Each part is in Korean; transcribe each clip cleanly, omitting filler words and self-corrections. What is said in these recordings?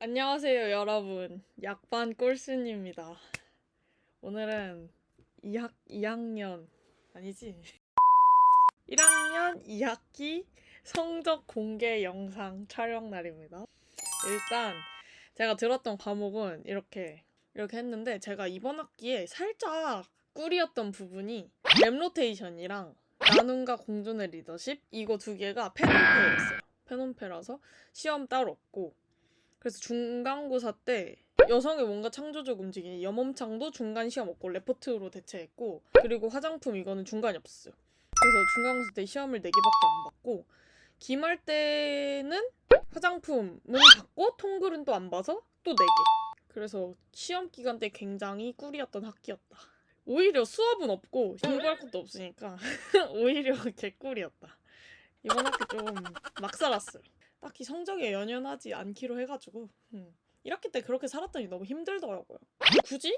안녕하세요, 여러분. 약반 꼴순입니다. 오늘은 2학년, 아니지? 1학년 2학기 성적 공개 영상 촬영 날입니다. 일단, 제가 들었던 과목은 이렇게 했는데, 제가 이번 학기에 살짝 꿀이었던 부분이 랩 로테이션이랑 나눔과 공존의 리더십, 이거 두 개가 페논페였어요. 페논페라서 시험 따로 없고, 그래서 중간고사 때 여성의 뭔가 창조적 움직임, 염험창도 중간 시험 없고 레포트로 대체했고, 그리고 화장품 이거는 중간이 없었어요. 그래서 중간고사 때 시험을 4개밖에 안 봤고, 기말 때는 화장품은 봤고 통글은 또 안 봐서 또 4개. 그래서 시험 기간 때 굉장히 꿀이었던 학기였다. 오히려 수업은 없고 공부할 것도 없으니까 오히려 개꿀이었다. 이번 학기 좀 막 살았어요. 딱히 성적에 연연하지 않기로 해가지고 1학기 때 그렇게 살았더니 너무 힘들더라고요. 굳이?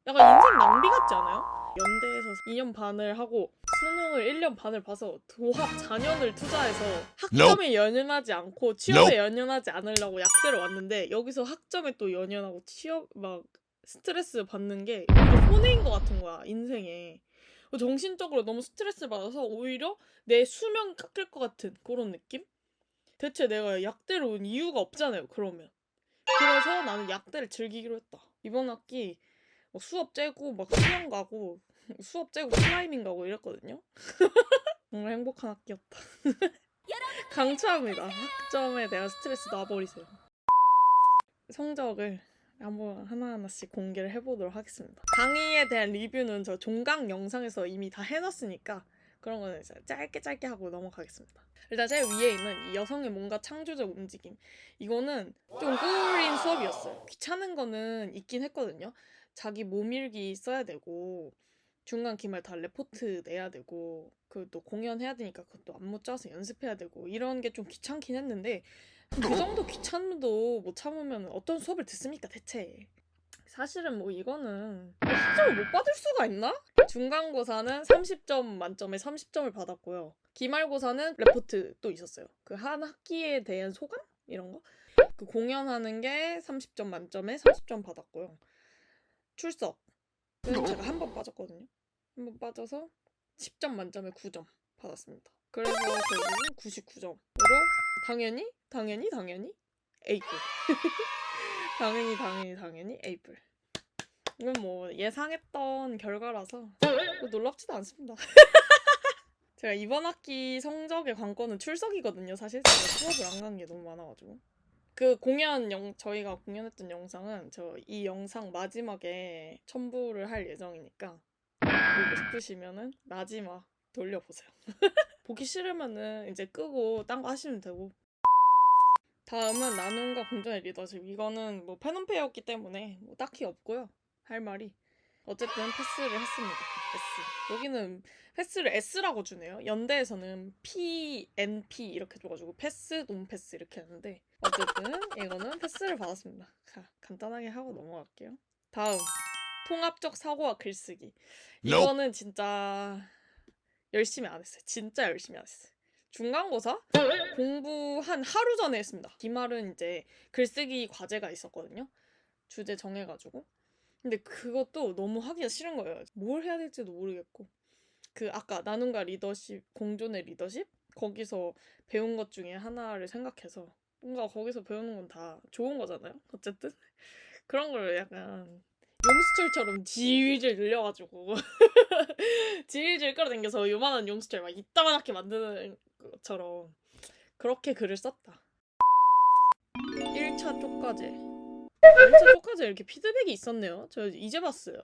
약간 인생 낭비 같지 않아요? 연대에서 2년 반을 하고 수능을 1년 반을 봐서 도합 4년을 투자해서 학점에 연연하지 않고 취업에 연연하지 않으려고 약대로 왔는데 여기서 학점에 또 연연하고 취업 막 스트레스 받는 게 오히려 손해인 것 같은 거야, 인생에. 정신적으로 너무 스트레스 받아서 오히려 내 수명 깎일 것 같은 그런 느낌? 대체 내가 약대로 온 이유가 없잖아요, 그러면. 그래서 나는 약대를 즐기기로 했다. 이번 학기 막 수업 째고 막 수영 가고 수업 째고 클라이밍 가고 이랬거든요. 정말 행복한 학기였다. 강추합니다. 학점에 대한 스트레스 놔버리세요. 성적을 한번 하나하나씩 공개를 해보도록 하겠습니다. 강의에 대한 리뷰는 저 종강 영상에서 이미 다 해놨으니까 그런 거는 이제 짧게 하고 넘어가겠습니다. 일단 제일 위에 있는 이 여성의 뭔가 창조적 움직임, 이거는 좀 꿀인 수업이었어요. 귀찮은 거는 있긴 했거든요. 자기 몸일기 써야 되고 중간 기말 다 레포트 내야 되고 그또 공연해야 되니까 그것도 안무 짜서 연습해야 되고 이런 게 좀 귀찮긴 했는데 그 정도 귀찮음도 못 참으면 어떤 수업을 듣습니까, 대체? 사실은 뭐 이거는 학점을 못 받을 수가 있나? 중간고사는 30점 만점에 30점을 받았고요. 기말고사는 레포트 또 있었어요. 그 한 학기에 대한 소감? 이런 거? 그 공연하는 게 30점 만점에 30점 받았고요. 출석은 제가 한 번 빠졌거든요. 한 번 빠져서 10점 만점에 9점 받았습니다. 그래서 결국은 99점으로 당연히 A급. 당연히 A급. 이건 뭐 예상했던 결과라서 뭐 놀랍지도 않습니다. 제가 이번 학기 성적의 관건은 출석이거든요. 사실 제가 수업을 안 간 게 너무 많아가지고. 그 저희가 공연했던 영상은 저 이 영상 마지막에 첨부를 할 예정이니까 보고 싶으시면은 마지막 돌려보세요. 보기 싫으면은 이제 끄고 딴 거 하시면 되고. 다음은 나눔과 공존의 리더십. 이거는 뭐 페넌페였기 때문에 뭐 딱히 없고요. 할 말이. 어쨌든 패스를 했습니다. S. 여기는 패스를 S라고 주네요. 연대에서는 P, NP 이렇게 줘가지고 패스, 논패스 이렇게 하는데 어쨌든 이거는 패스를 받았습니다. 간단하게 하고 넘어갈게요. 다음, 통합적 사고와 글쓰기. 이거는 진짜 열심히 안 했어요. 진짜 열심히 안 했어요. 중간고사 공부 한 하루 전에 했습니다. 기말은 이제 글쓰기 과제가 있었거든요. 주제 정해가지고. 근데 그것도 너무 하기가 싫은 거예요. 뭘 해야 될지도 모르겠고. 그 아까 나눔과 리더십, 공존의 리더십? 거기서 배운 것 중에 하나를 생각해서 뭔가 거기서 배우는 건 다 좋은 거잖아요. 어쨌든 그런 걸 약간 용수철처럼 질질 늘려가지고 질질 끌어당겨서 요만한 용수철 막 이따만하게 만드는 것처럼 그렇게 글을 썼다. 1차 쪽과제. 1차 쪽과제 이렇게 피드백이 있었네요. 저 이제 봤어요.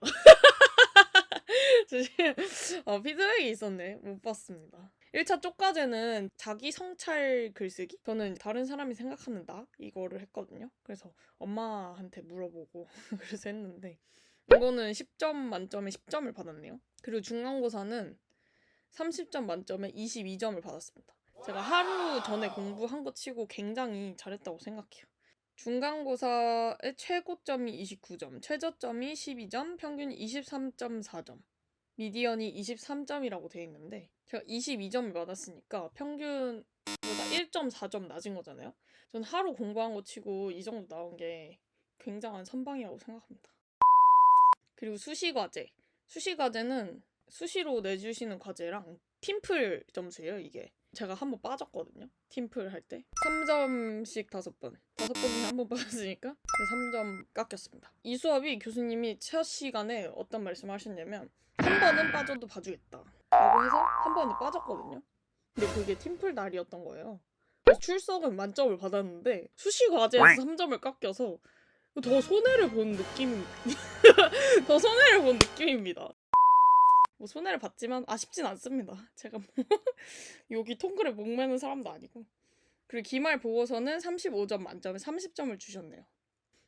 피드백이 있었네. 못 봤습니다. 1차 쪽과제는 자기 성찰 글쓰기? 저는 다른 사람이 생각하는 나? 이거를 했거든요. 그래서 엄마한테 물어보고 그래서 했는데 이거는 10점 만점에 10점을 받았네요. 그리고 중간고사는 30점 만점에 22점을 받았습니다. 제가 하루 전에 공부한 거 치고 굉장히 잘했다고 생각해요. 중간고사의 최고점이 29점, 최저점이 12점, 평균이 23.4점. 미디언이 23점이라고 돼 있는데 제가 22점을 받았으니까 평균보다 1.4점 낮은 거잖아요. 전 하루 공부한 거 치고 이 정도 나온 게 굉장한 선방이라고 생각합니다. 그리고 수시 과제. 수시 과제는 수시로 내주시는 과제랑 팀플 점수예요, 이게. 제가 한 번 빠졌거든요. 팀플 할 때. 3점씩 5번. 5번 중에 한 번 빠졌으니까 3점 깎였습니다. 이 수업이 교수님이 첫 시간에 어떤 말씀을 하셨냐면 한 번은 빠져도 봐주겠다 라고 해서 한 번은 빠졌거든요. 근데 그게 팀플 날이었던 거예요. 그래서 출석은 만점을 받았는데 수시 과제에서 3점을 깎여서 더 손해를 본 느낌 더 손해를 본 느낌입니다. 뭐 손해를 봤지만 아쉽진 않습니다. 제가 뭐 여기 통글에 목매는 사람도 아니고. 그리고 기말 보고서는 35점 만점에 30점을 주셨네요.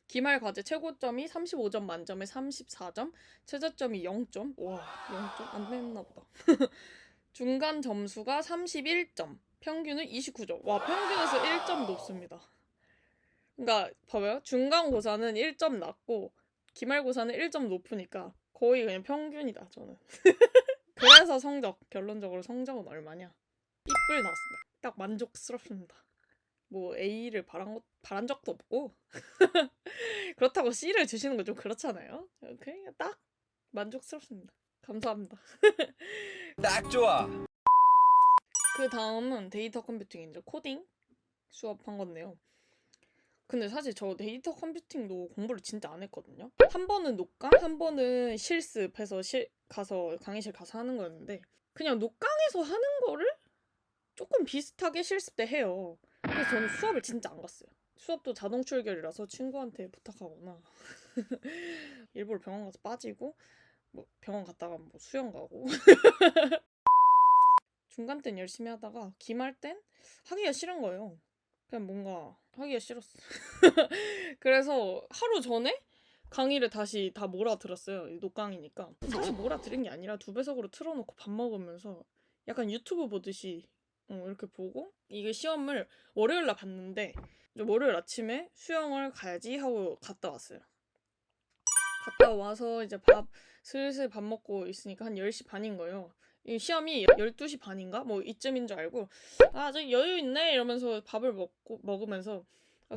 기말 과제 최고점이 35점 만점에 34점, 최저점이 0점. 와, 0점 안 냈나 보다. 중간 점수가 31점, 평균은 29점. 와, 평균에서 1점 높습니다. 그러니까 봐봐요. 중간고사는 1점 낮고 기말고사는 1점 높으니까 거의 그냥 평균이다, 저는. 그래서 결론적으로 성적은 얼마냐? B뿔 나왔습니다. 딱 만족스럽습니다. 뭐 A를 바란 적도 없고 그렇다고 C를 주시는 건 좀 그렇잖아요. 그냥 딱 만족스럽습니다. 감사합니다. 딱 좋아. 그 다음은 데이터 컴퓨팅이죠. 코딩 수업한 건데요. 근데 사실 저 데이터 컴퓨팅도 공부를 진짜 안 했거든요. 한 번은 녹강, 한 번은 실습해서 가서 강의실 가서 하는 거였는데 그냥 녹강에서 하는 거를 조금 비슷하게 실습 때 해요. 그래서 저는 수업을 진짜 안 갔어요. 수업도 자동 출결이라서 친구한테 부탁하거나 일부러 병원 가서 빠지고 뭐 병원 갔다가 뭐 수영 가고 중간 땐 열심히 하다가 기말 땐 하기가 싫은 거예요. 그냥 뭔가 하기가 싫었어. 그래서 하루 전에 강의를 다시 다 몰아들었어요. 녹강이니까. 사실 몰아들은 게 아니라 2배속으로 틀어놓고 밥 먹으면서 약간 유튜브 보듯이 이렇게 보고 이게 시험을 월요일날 봤는데 월요일 아침에 수영을 가야지 하고 갔다 왔어요. 갔다 와서 이제 슬슬 밥 먹고 있으니까 한 10시 반인 거예요. 이 시험이 12시 반인가? 뭐 이쯤인 줄 알고 저 여유 있네 이러면서 밥을 먹으면서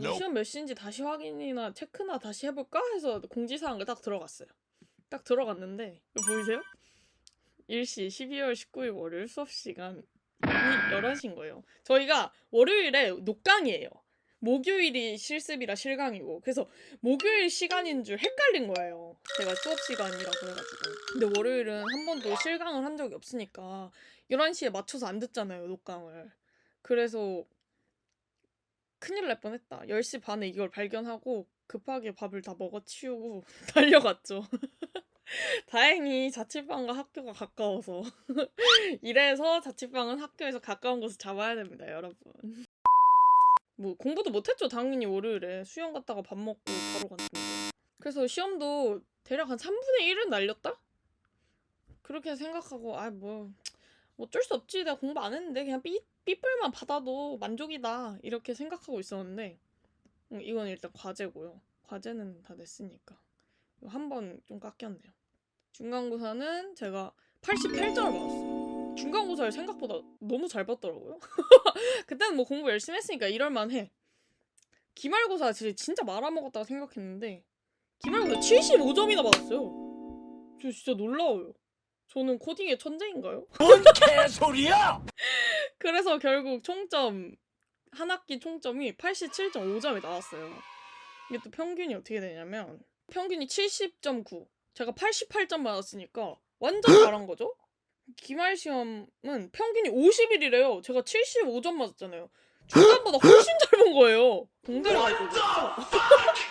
시험 몇 시인지 다시 확인이나 체크나 다시 해볼까? 해서 공지사항을 딱 들어갔어요. 딱 들어갔는데 이거 보이세요? 일시 12월 19일 월요일 수업시간이 11시인 거예요. 저희가 월요일에 녹강이에요. 목요일이 실습이라 실강이고 그래서 목요일 시간인 줄 헷갈린 거예요. 제가 수업 시간이라 그래가지고. 근데 월요일은 한 번도 실강을 한 적이 없으니까 11시에 맞춰서 안 듣잖아요, 녹강을. 그래서 큰일 날 뻔했다. 10시 반에 이걸 발견하고 급하게 밥을 다 먹어치우고 달려갔죠. 다행히 자취방과 학교가 가까워서 이래서 자취방은 학교에서 가까운 곳을 잡아야 됩니다, 여러분. 뭐 공부도 못했죠, 당연히 월요일에. 수영 갔다가 밥 먹고 바로 갔는데. 그래서 시험도 대략 한 3분의 1은 날렸다? 그렇게 생각하고 뭐 어쩔 수 없지, 내가 공부 안 했는데 그냥 삐뿔만 받아도 만족이다 이렇게 생각하고 있었는데 이건 일단 과제고요. 과제는 다 냈으니까 한 번 좀 깎였네요. 중간고사는 제가 88점을 받았어요. 중간고사를 생각보다 너무 잘 봤더라고요. 그때는 뭐 공부 열심히 했으니까 이럴만해. 기말고사 진짜 말아먹었다고 생각했는데 기말고사 75점이나 받았어요. 저 진짜 놀라워요. 저는 코딩의 천재인가요? 뭔 개소리야! 그래서 결국 한 학기 총점이 87.5점이 나왔어요. 이게 또 평균이 어떻게 되냐면 평균이 70.9, 제가 88점 받았으니까 완전 잘한 거죠? 기말 시험은 평균이 50일이래요. 제가 75점 맞았잖아요. 중간보다 훨씬 잘 본 거예요. 동대를 가 있거든요.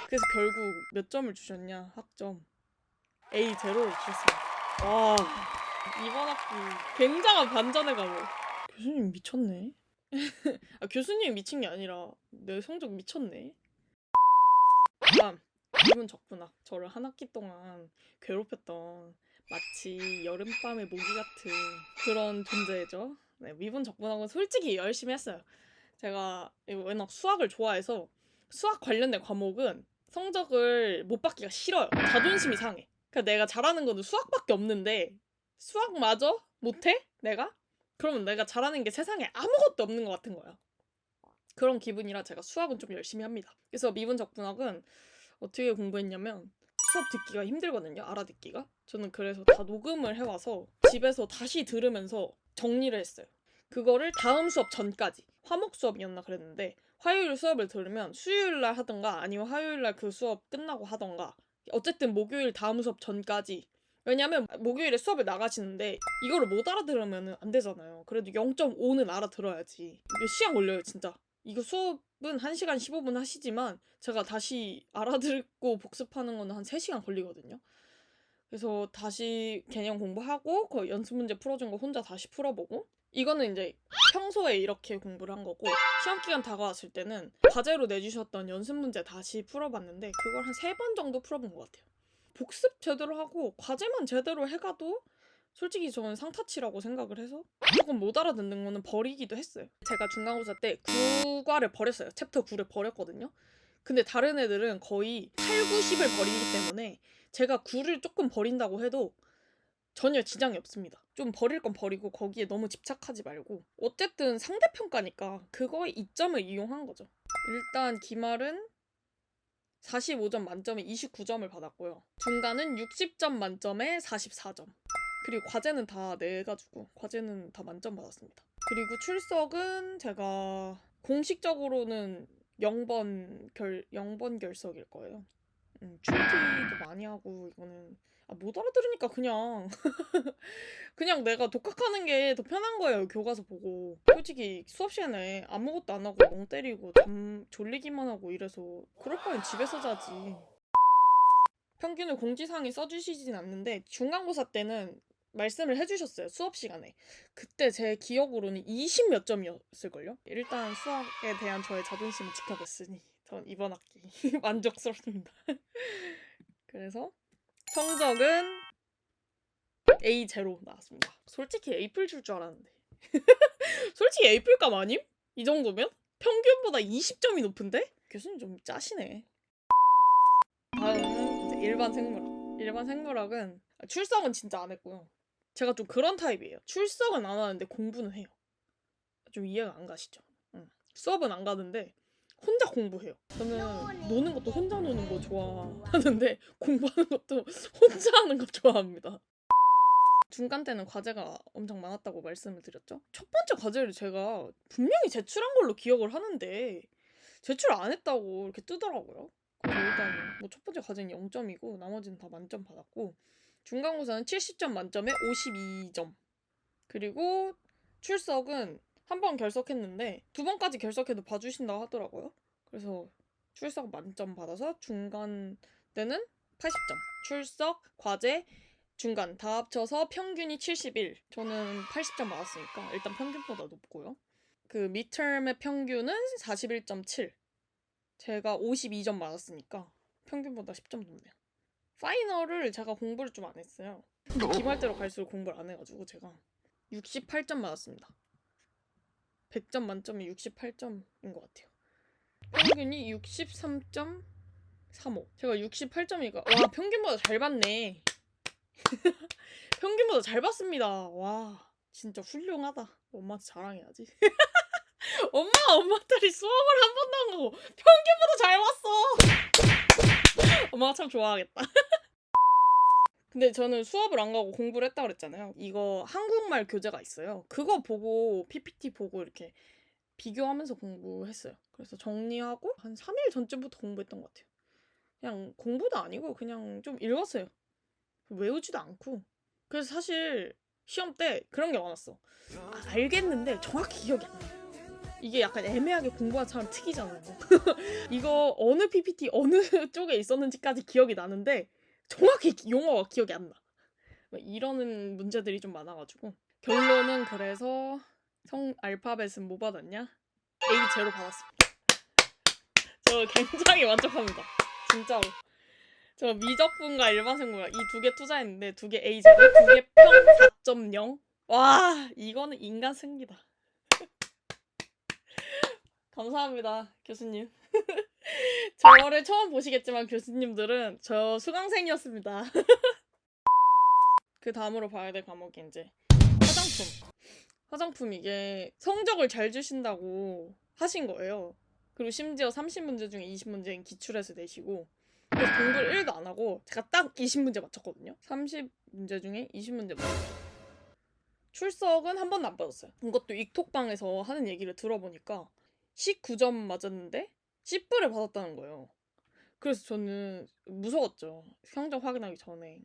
그래서 결국 몇 점을 주셨냐? 학점 A0를 주셨어요. 와, 이번 학기 굉장한 반전의 감을. 교수님 미쳤네. 교수님이 미친 게 아니라 내 성적 미쳤네. 다음, 미분 적분학. 저를 한 학기 동안 괴롭혔던 마치 여름밤의 모기 같은 그런 존재죠. 네, 미분 적분학은 솔직히 열심히 했어요. 제가 워낙 수학을 좋아해서 수학 관련된 과목은 성적을 못 받기가 싫어요. 자존심이 상해. 그러니까 내가 잘하는 거는 수학밖에 없는데 수학마저 못해? 내가? 그러면 내가 잘하는 게 세상에 아무것도 없는 것 같은 거야. 그런 기분이라 제가 수학은 좀 열심히 합니다. 그래서 미분적분학은 어떻게 공부했냐면 수업 듣기가 힘들거든요. 알아듣기가. 저는 그래서 다 녹음을 해와서 집에서 다시 들으면서 정리를 했어요. 그거를 다음 수업 전까지 화목 수업이었나 그랬는데 화요일 수업을 들으면 수요일날 하던가 아니면 화요일날 그 수업 끝나고 하던가 어쨌든 목요일 다음 수업 전까지. 왜냐면 목요일에 수업을 나가시는데 이거를 못 알아들으면 안 되잖아요. 그래도 0.5는 알아들어야지. 몇 시간 걸려요 진짜. 이거 수업은 1시간 15분 하시지만 제가 다시 알아듣고 복습하는 거는 한 3시간 걸리거든요. 그래서 다시 개념 공부하고 그 연습 문제 풀어준 거 혼자 다시 풀어보고 이거는 이제 평소에 이렇게 공부를 한 거고 시험 기간 다가왔을 때는 과제로 내주셨던 연습 문제 다시 풀어봤는데 그걸 한 3번 정도 풀어본 것 같아요. 복습 제대로 하고 과제만 제대로 해가도 솔직히 저는 상타치라고 생각을 해서 조금 못 알아듣는 거는 버리기도 했어요. 제가 중간고사 때 9과를 버렸어요. 챕터 9를 버렸거든요. 근데 다른 애들은 거의 8, 90을 버리기 때문에 제가 9를 조금 버린다고 해도 전혀 지장이 없습니다. 좀 버릴 건 버리고 거기에 너무 집착하지 말고 어쨌든 상대평가니까 그거의 이점을 이용한 거죠. 일단 기말은 45점 만점에 29점을 받았고요. 중간은 60점 만점에 44점. 그리고 과제는 다 내가지고 과제는 다 만점 받았습니다. 그리고 출석은 제가 공식적으로는 0번 결석일 거예요. 출티도 많이 하고 이거는 못 알아들으니까 그냥 그냥 내가 독학하는 게 더 편한 거예요. 교과서 보고. 솔직히 수업 시간에 아무것도 안 하고 멍 때리고 졸리기만 하고 이래서 그럴 바엔 집에서 자지. 평균을 공지사항에 써주시진 않는데 중간고사 때는 말씀을 해주셨어요. 수업 시간에. 그때 제 기억으로는 20 몇 점이었을걸요? 일단 수학에 대한 저의 자존심을 지켜봤으니 전 이번 학기 만족스럽습니다. 그래서 성적은 A0 나왔습니다. 솔직히 A플 줄 알았는데. 솔직히 A플감 아님? 이 정도면? 평균보다 20점이 높은데? 교수님 좀 짜시네. 다음은 이제 일반 생물학. 일반 생물학은 출석은 진짜 안 했고요. 제가 좀 그런 타입이에요. 출석은 안 하는데 공부는 해요. 좀 이해가 안 가시죠? 수업은 안 가는데 혼자 공부해요. 저는 노는 것도 혼자 노는 거 좋아하는데 공부하는 것도 혼자 하는 거 좋아합니다. 중간 때는 과제가 엄청 많았다고 말씀을 드렸죠. 첫 번째 과제를 제가 분명히 제출한 걸로 기억을 하는데 제출 안 했다고 이렇게 뜨더라고요. 그래서 일단 뭐 첫 번째 과제는 0점이고 나머지는 다 만점 받았고 중간고사는 70점 만점에 52점. 그리고 출석은 한 번 결석했는데 2번까지 결석해도 봐주신다고 하더라고요. 그래서 출석 만점 받아서 중간 때는 80점. 출석, 과제, 중간 다 합쳐서 평균이 71. 저는 80점 받았으니까 일단 평균보다 높고요. 그 미터m의 평균은 41.7. 제가 52점 받았으니까 평균보다 10점 높네요. 파이널을 제가 공부를 좀 안 했어요. 기말대로 갈수록 공부를 안 해가지고 제가 68점 받았습니다. 100점 만점에 68점인 것 같아요. 평균이 63.35. 제가 68점이니까 와 평균보다 잘 받네. 평균보다 잘 받습니다. 와 진짜 훌륭하다. 엄마한테 자랑해야지. 엄마 딸이 수업을 한 번도 안 가고 평균보다 잘 봤어. 엄마가 참 좋아하겠다. 근데 저는 수업을 안 가고 공부를 했다고 그랬잖아요. 이거 한국말 교재가 있어요. 그거 보고 PPT 보고 이렇게 비교하면서 공부했어요. 그래서 정리하고 한 3일 전쯤부터 공부했던 것 같아요. 그냥 공부도 아니고 그냥 좀 읽었어요. 외우지도 않고. 그래서 사실 시험 때 그런 게 많았어. 알겠는데 정확히 기억이 안 나. 이게 약간 애매하게 공부한 사람 특이잖아요. 이거 어느 PPT 어느 쪽에 있었는지까지 기억이 나는데 정확히 용어가 기억이 안 나. 이러는 문제들이 좀 많아가지고 결론은 그래서 알파벳은 뭐 받았냐? A0 받았습니다. 저 굉장히 만족합니다. 진짜로. 저 미적분과 일반생물학 이 2개 투자했는데 2개 A0, 2개 평 4.0. 와 이거는 인간 승리다. 감사합니다 교수님. 저를 처음 보시겠지만 교수님들은 저 수강생이었습니다. 그 다음으로 봐야 될 과목이 이제 화장품. 화장품 이게 성적을 잘 주신다고 하신 거예요. 그리고 심지어 30문제 중에 20문제는 기출해서 내시고 그래서 공부를 1도 안 하고 제가 딱 20문제 맞췄거든요. 30문제 중에 20문제 맞췄어요. 출석은 한 번도 안 받았어요. 이것도 익톡방에서 하는 얘기를 들어보니까 19점 맞았는데 C뿔을 받았다는 거예요. 그래서 저는 무서웠죠. 성적 확인하기 전에.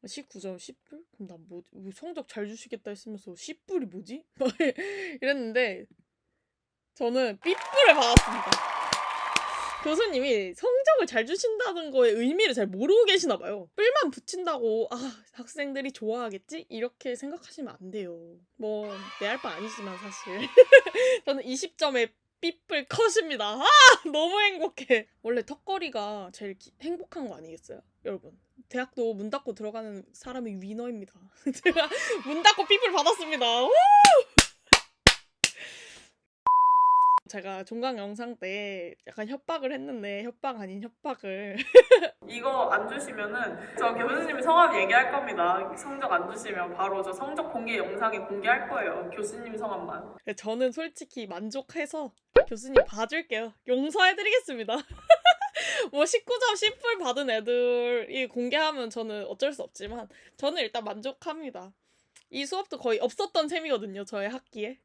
19점 C뿔? 그럼 나 뭐 성적 잘 주시겠다 했으면서 C뿔이 뭐지? 막 이랬는데 저는 B뿔을 받았습니다. 교수님이 성적을 잘 주신다는 거에 의미를 잘 모르고 계시나 봐요. 뿔만 붙인다고 학생들이 좋아하겠지? 이렇게 생각하시면 안 돼요. 뭐 내 할 바 아니지만 사실 저는 20점에 삐뿔 컷입니다. 너무 행복해. 원래 턱걸이가 제일 행복한 거 아니겠어요? 여러분 대학도 문 닫고 들어가는 사람이 위너입니다. 제가 문 닫고 삐뿔 받았습니다. 제가 종강 영상 때 약간 협박을 했는데 협박 아닌 협박을 이거 안 주시면은 저 교수님 성함 얘기할 겁니다. 성적 안 주시면 바로 저 성적 공개 영상에 공개할 거예요. 교수님 성함만. 저는 솔직히 만족해서 교수님 봐줄게요. 용서해드리겠습니다. 뭐 19점 10불 받은 애들이 공개하면 저는 어쩔 수 없지만 저는 일단 만족합니다. 이 수업도 거의 없었던 셈이거든요. 저의 학기에.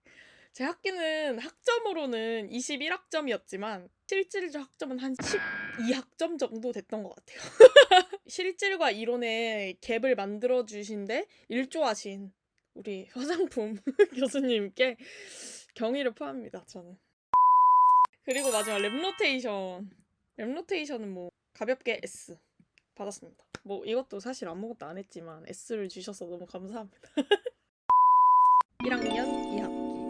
제 학기는 학점으로는 21학점이었지만 실질적 학점은 한 12학점 정도 됐던 것 같아요. 실질과 이론의 갭을 만들어주신데 일조하신 우리 화장품 교수님께 경의를 표합니다. 저는. 그리고 마지막 랩로테이션. 랩로테이션은 뭐 가볍게 S 받았습니다. 뭐 이것도 사실 아무것도 안 했지만 S를 주셔서 너무 감사합니다. 1학년 2학기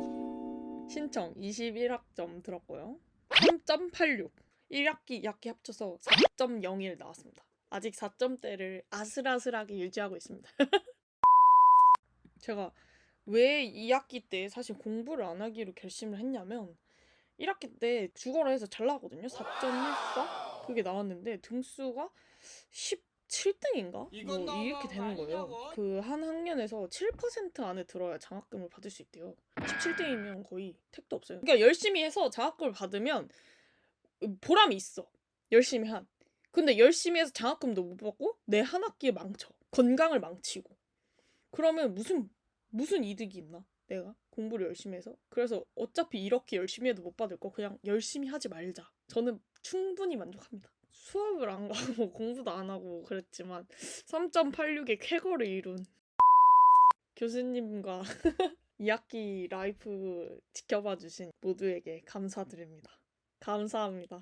신청 21학점 들었고요. 3.86 1학기 2학기 합쳐서 4.01 나왔습니다. 아직 4점대를 아슬아슬하게 유지하고 있습니다. 제가 왜 2학기 때 사실 공부를 안 하기로 결심을 했냐면 1학기 때 국어로 해서 잘 나왔거든요. 4.14? 그게 나왔는데 등수가 17등인가? 뭐 이렇게 되는 거예요. 그 한 학년에서 7% 안에 들어야 장학금을 받을 수 있대요. 17등이면 거의 택도 없어요. 그러니까 열심히 해서 장학금을 받으면 보람이 있어. 열심히 한. 근데 열심히 해서 장학금도 못 받고 내 한 학기에 망쳐. 건강을 망치고. 그러면 무슨 이득이 있나? 내가 공부를 열심히 해서. 그래서 어차피 이렇게 열심히 해도 못 받을 거 그냥 열심히 하지 말자. 저는 충분히 만족합니다. 수업을 안 가고 공부도 안 하고 그랬지만 3.86의 쾌거를 이룬 교수님과 2학기 라이프 지켜봐 주신 모두에게 감사드립니다. 감사합니다.